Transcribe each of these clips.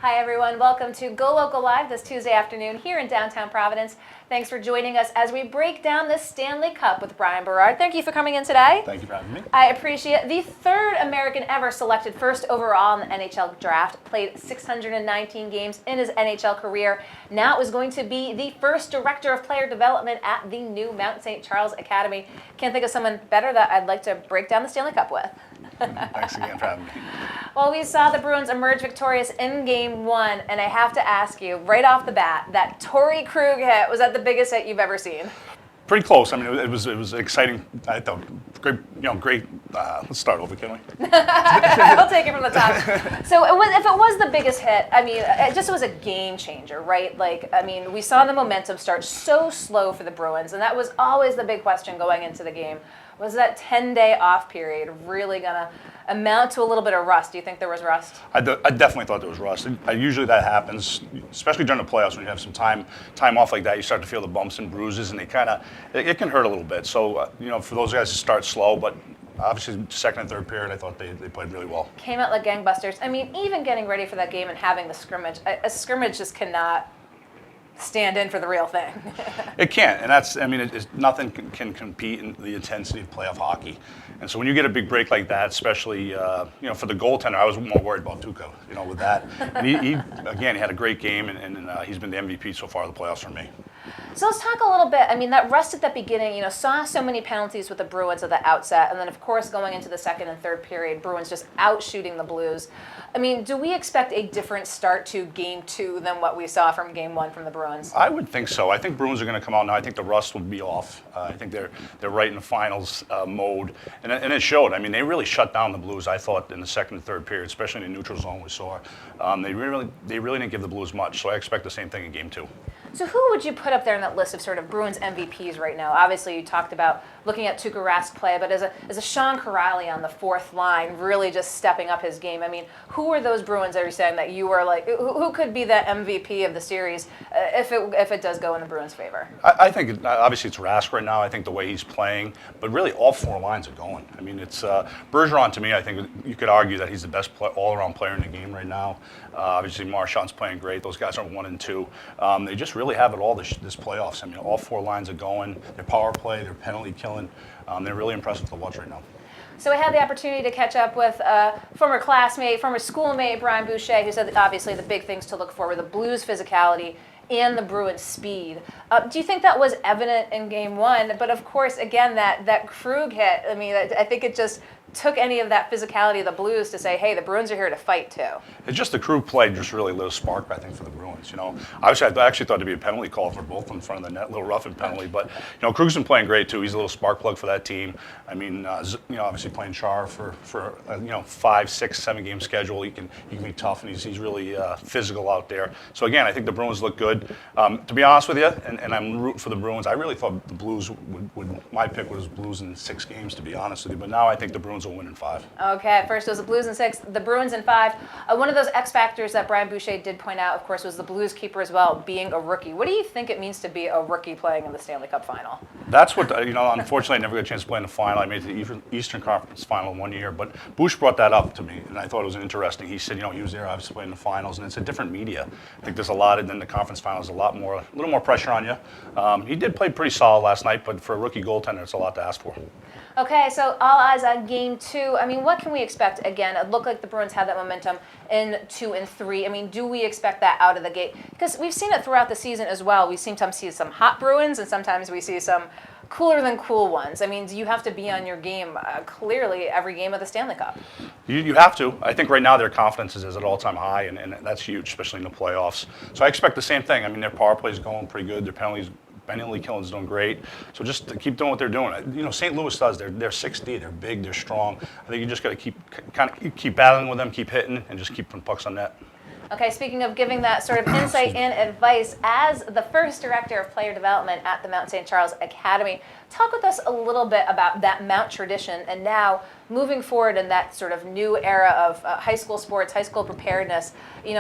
Hi everyone, welcome to Go Local Live this Tuesday afternoon here in downtown Providence. Thanks for joining us as we break down the Stanley Cup with Bryan Berard. Thank you for coming in today. Thank you for having me. I appreciate it. The third American ever selected first overall in the NHL draft, played 619 games in his NHL career. Now is going to be the first director of player development at the new Mount St. Charles Academy. Can't think of someone better that I'd like to break down the Stanley Cup with. Thanks again for having me. Well, we saw the Bruins emerge victorious in Game 1, and I have to ask you, right off the bat, that Torrey Krug hit, was that the biggest hit you've ever seen? Pretty close. I mean, it was exciting. I thought great. Let's start over, can we? I'll take it from the top. So if it was the biggest hit, I mean, it just was a game changer, right? Like, I mean, we saw the momentum start so slow for the Bruins, and that was always the big question going into the game. Was that 10-day off period really going to amount to a little bit of rust? Do you think there was rust? I definitely thought there was rust. Usually that happens, especially during the playoffs when you have some time off like that. You start to feel the bumps and bruises, and it can hurt a little bit. So, for those guys to start slow, but obviously second and third period, I thought they played really well. Came out like gangbusters. I mean, even getting ready for that game and having the scrimmage, a scrimmage just cannot stand in for the real thing. It can't, and nothing can compete in the intensity of playoff hockey. And so when you get a big break like that, especially for the goaltender, I was more worried about Tuukka, with that. And he had a great game, and he's been the MVP so far of the playoffs for me. So let's talk a little bit. I mean, that rust at the beginning, saw so many penalties with the Bruins at the outset, and then of course going into the second and third period, Bruins just outshooting the Blues. I mean, do we expect a different start to Game 2 than what we saw from Game 1 from the Bruins? I would think so. I think Bruins are going to come out now. I think the rust will be off. I think they're right in the finals mode, and it showed. I mean, they really shut down the Blues, I thought, in the second and third period, especially in the neutral zone we saw. They really didn't give the Blues much, so I expect the same thing in Game 2. So who would you put up there in that list of sort of Bruins MVPs right now? Obviously, you talked about looking at Tuukka Rask play, but as a Sean Kuraly on the fourth line, really just stepping up his game. I mean, who are those Bruins that you're saying that you are like, who could be the MVP of the series if it does go in the Bruins' favor? I think obviously it's Rask right now. I think the way he's playing, but really all four lines are going. I mean, it's Bergeron to me. I think you could argue that he's the best all-around player in the game right now. Obviously, Marchand's playing great. Those guys are 1 and 2. They just really have it all this playoffs. I mean, all four lines are going. Their power play, their penalty killing. They're really impressive to watch right now. So we had the opportunity to catch up with former classmate, former schoolmate Brian Berard, who said that obviously the big things to look for were the Blues' physicality and the Bruins' speed. Do you think that was evident in Game 1? But of course, again, that Krug hit, I mean, I think it just took any of that physicality of the Blues to say, hey, the Bruins are here to fight too. It's just the Krug play just really lit a spark, I think, for the Bruins. I actually thought it'd be a penalty call for both in front of the net, a little rough and penalty. But Krug's been playing great too. He's a little spark plug for that team. I mean, obviously playing Char for 5, 6, 7 game schedule, he can be tough, and he's really physical out there. So again, I think the Bruins look good. To be honest with you, and I'm rooting for the Bruins. I really thought the Blues would my pick was Blues in 6 games, to be honest with you. But now I think the Bruins will win in 5. Okay, first it was the Blues in 6, the Bruins in 5. One of those X factors that Bryan Berard did point out, of course, was the Blues keeper as well, being a rookie. What do you think it means to be a rookie playing in the Stanley Cup final? That's what, unfortunately I never got a chance to play in the final. I made the Eastern Conference final 1 year, but Bush brought that up to me, and I thought it was interesting. He said, he was there obviously playing the finals, and it's a different media. I think there's in the conference finals, a little more pressure on you. He did play pretty solid last night, but for a rookie goaltender, it's a lot to ask for. Okay, so all eyes on Game 2. I mean, what can we expect? Again, it looked like the Bruins had that momentum in 2 and 3. I mean, do we expect that out of the gate? Because we've seen it throughout the season as well. We seem to see some hot Bruins, and sometimes we see some cooler than cool ones. I mean, do you have to be on your game clearly every game of the Stanley Cup? You have to. I think right now their confidence is at an all-time high, and that's huge, especially in the playoffs. So I expect the same thing. I mean, their power play is going pretty good. Their penalties, Benny Killen's doing great. So just to keep doing what they're doing. St. Louis does. They're 6D. They're big. They're strong. I think you just got to keep battling with them, keep hitting, and just keep putting pucks on net. Okay, speaking of giving that sort of insight and advice, as the first director of player development at the Mount St. Charles Academy, talk with us a little bit about that Mount tradition and now moving forward in that sort of new era of high school sports, high school preparedness,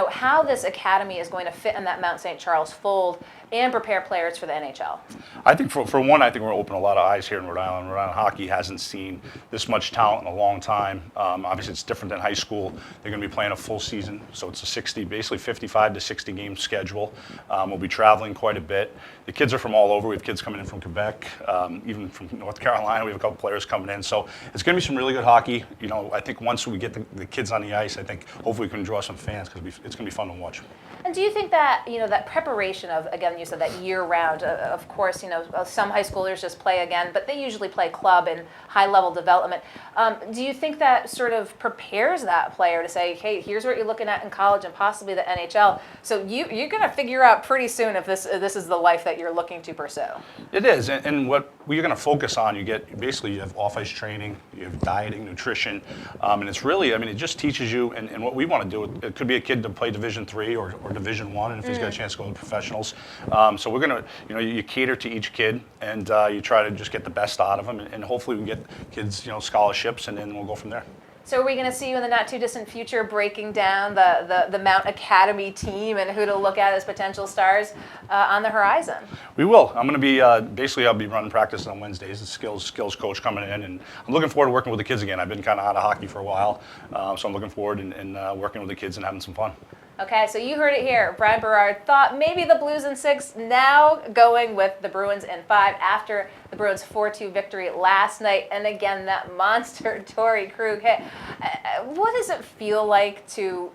how this academy is going to fit in that Mount St. Charles fold and prepare players for the NHL. I think for one, I think we're opening a lot of eyes here in Rhode Island. Rhode Island hockey hasn't seen this much talent in a long time. Obviously, it's different than high school. They're going to be playing a full season, so it's a basically 55 to 60 game schedule. We'll be traveling quite a bit. The kids are from all over. We have kids coming in from Quebec, even from North Carolina. We have a couple players coming in, so it's going to be some really good hockey. I think once we get the kids on the ice, I think hopefully we can draw some fans because it's going to be fun to watch. And do you think that, that preparation of, again, you said that year-round, of course, some high schoolers just play again, but they usually play club and high-level development. Do you think that sort of prepares that player to say, hey, here's what you're looking at in college and possibly the NHL? So you're going to figure out pretty soon if this is the life that you're looking to pursue. It is, and what you're going to focus on, you have off-ice training, you have dieting, nutrition, and it's really, it just teaches you, and what we want to do, it could be a kid to play Division III or Division I, and if he's got a chance to go to professionals. So we're going to, you cater to each kid, and you try to just get the best out of them, and hopefully we can get kids, scholarships, and then we'll go from there. So are we going to see you in the not too distant future breaking down the Mount Academy team and who to look at as potential stars on the horizon? We will. I'm going to be I'll be running practice on Wednesdays. The skills coach coming in, and I'm looking forward to working with the kids again. I've been kind of out of hockey for a while, so I'm looking forward and working with the kids and having some fun. Okay, so you heard it here. Bryan Berard thought maybe the Blues in 6, now going with the Bruins in 5 after the Bruins 4-2 victory last night. And again, that monster Torrey Krug hit. What does it feel like to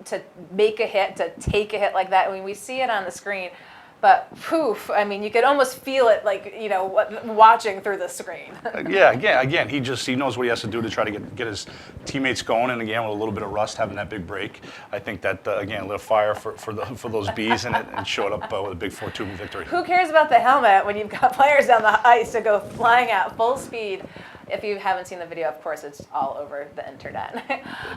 make a hit, to take a hit like that? We see it on the screen. But poof, you could almost feel it like, watching through the screen. Yeah, again, he knows what he has to do to try to get his teammates going. And again, with a little bit of rust, having that big break, I think that, again, lit a fire for those bees and showed up with a big 4-2 victory. Who cares about the helmet when you've got players down the ice to go flying at full speed? If you haven't seen the video, of course, it's all over the internet.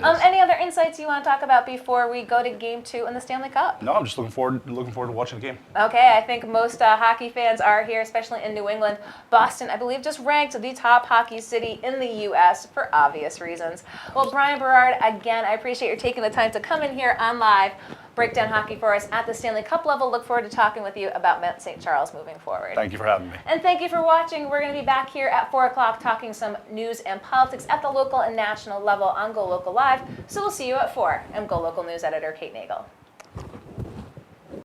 Any other insights you want to talk about before we go to Game 2 in the Stanley Cup? No, I'm just looking forward to watching the game. Okay, I think most hockey fans are here, especially in New England. Boston, I believe, just ranked the top hockey city in the U.S. for obvious reasons. Well, Bryan Berard, again, I appreciate you taking the time to come in here on live, break down hockey for us at the Stanley Cup level. Look forward to talking with you about Mount St. Charles moving forward. Thank you for having me. And thank you for watching. We're going to be back here at 4 o'clock talking some news and politics at the local and national level on Go Local Live. So we'll see you at 4. I'm Go Local News editor Kate Nagel.